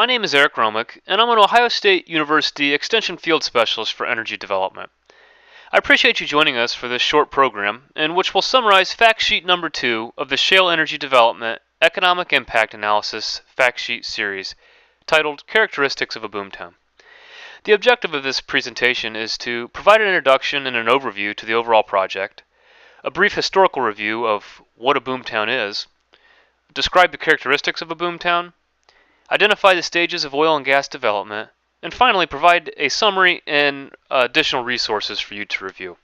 My name is Eric Romick, and I'm an Ohio State University Extension Field Specialist for Energy Development. I appreciate you joining us for this short program, in which we'll summarize Fact Sheet number 2 of the Shale Energy Development Economic Impact Analysis Fact Sheet series, titled Characteristics of a Boomtown. The objective of this presentation is to provide an introduction and an overview to the overall project, a brief historical review of what a boomtown is, describe the characteristics of a boomtown, identify the stages of oil and gas development, and finally provide a summary and additional resources for you to review.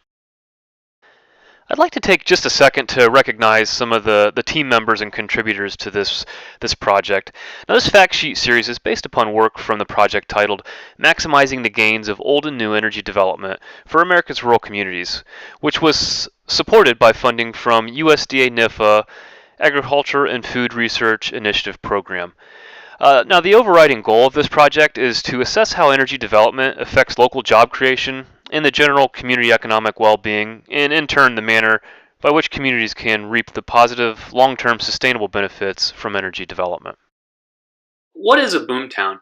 I'd like to take just a second to recognize some of the team members and contributors to this project. Now, this fact sheet series is based upon work from the project titled Maximizing the Gains of Old and New Energy Development for America's Rural Communities, which was supported by funding from USDA NIFA Agriculture and Food Research Initiative Program. Now, the overriding goal of this project is to assess how energy development affects local job creation and the general community economic well-being, and in turn the manner by which communities can reap the positive, long-term sustainable benefits from energy development. What is a boomtown?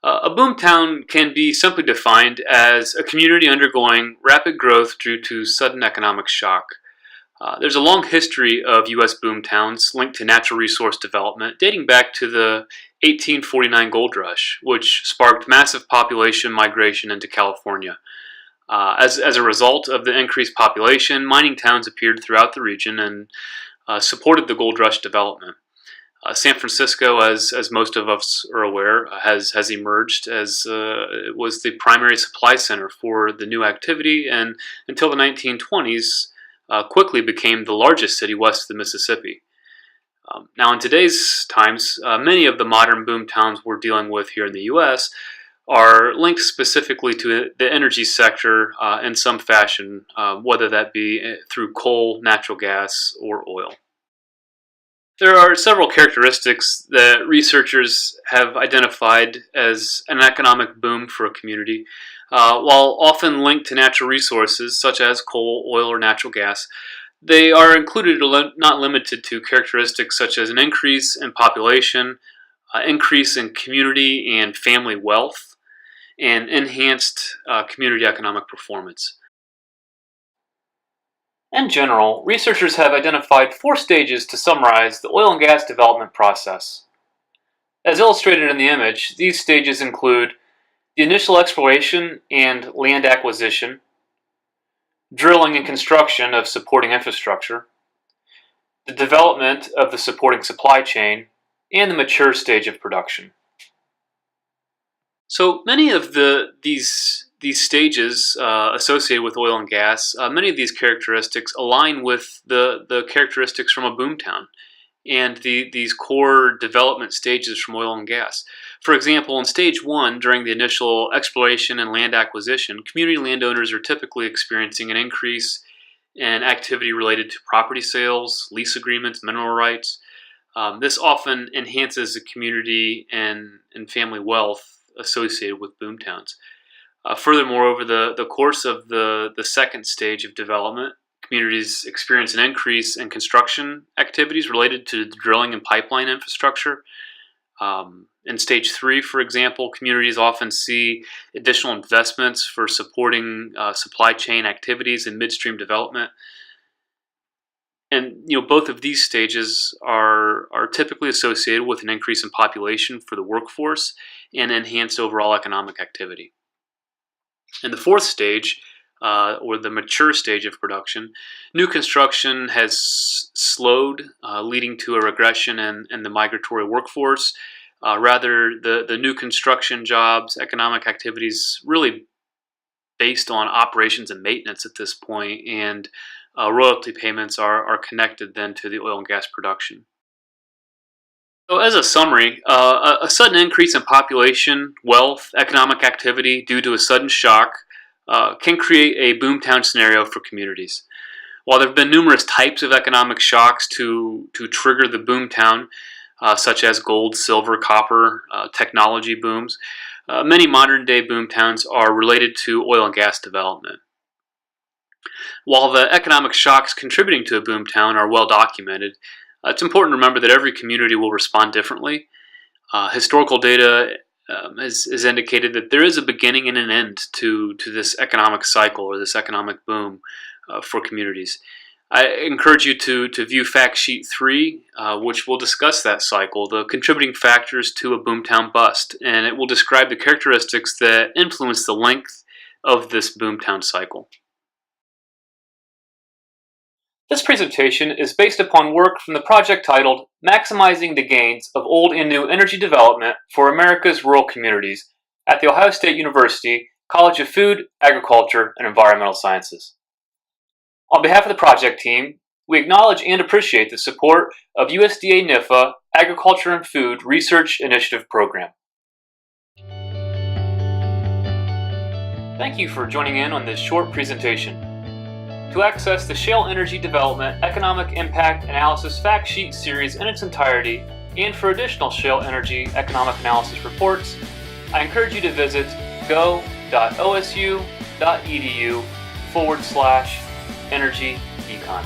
A boomtown can be simply defined as a community undergoing rapid growth due to sudden economic shock. There's a long history of U.S. boomtowns linked to natural resource development dating back to the 1849 gold rush, which sparked massive population migration into California. As a result of the increased population, mining towns appeared throughout the region and supported the gold rush development. San Francisco, as most of us are aware, has emerged as it was the primary supply center for the new activity, and until the 1920s, quickly became the largest city west of the Mississippi. Now, in today's times, many of the modern boomtowns we're dealing with here in the U.S. are linked specifically to the energy sector in some fashion, whether that be through coal, natural gas, or oil. There are several characteristics that researchers have identified as an economic boom for a community. While often linked to natural resources such as coal, oil, or natural gas, they are included but not limited to characteristics such as an increase in population, increase in community and family wealth, and enhanced community economic performance. In general, researchers have identified 4 stages to summarize the oil and gas development process. As illustrated in the image, these stages include the initial exploration and land acquisition, drilling and construction of supporting infrastructure, the development of the supporting supply chain, and the mature stage of production. So many of these stages associated with oil and gas, many of these characteristics align with the characteristics from a boomtown and these core development stages from oil and gas. For example, in stage 1, during the initial exploration and land acquisition, community landowners are typically experiencing an increase in activity related to property sales, lease agreements, mineral rights. This often enhances the community and family wealth associated with boomtowns. Furthermore, over the course of the second stage of development, communities experience an increase in construction activities related to the drilling and pipeline infrastructure. In stage 3, for example, communities often see additional investments for supporting supply chain activities and midstream development. And both of these stages are typically associated with an increase in population for the workforce and enhanced overall economic activity. In the 4th stage, or the mature stage of production, new construction has slowed, leading to a regression in the migratory workforce. Rather, the new construction jobs, economic activities, really based on operations and maintenance at this point, and royalty payments are connected then to the oil and gas production. So as a summary, a sudden increase in population, wealth, economic activity due to a sudden shock can create a boomtown scenario for communities. While there have been numerous types of economic shocks to trigger the boomtown, such as gold, silver, copper, technology booms, many modern-day boomtowns are related to oil and gas development. While the economic shocks contributing to a boomtown are well documented, it's important to remember that every community will respond differently. Historical data has indicated that there is a beginning and an end to this economic cycle or this economic boom for communities. I encourage you to view Fact Sheet 3, which will discuss that cycle, the contributing factors to a Boomtown bust, and it will describe the characteristics that influence the length of this Boomtown cycle. This presentation is based upon work from the project titled Maximizing the Gains of Old and New Energy Development for America's Rural Communities at The Ohio State University College of Food, Agriculture, and Environmental Sciences. On behalf of the project team, we acknowledge and appreciate the support of USDA NIFA Agriculture and Food Research Initiative Program. Thank you for joining in on this short presentation. To access the Shale Energy Development Economic Impact Analysis Fact Sheet series in its entirety, and for additional shale energy economic analysis reports, I encourage you to visit go.osu.edu/energy econ.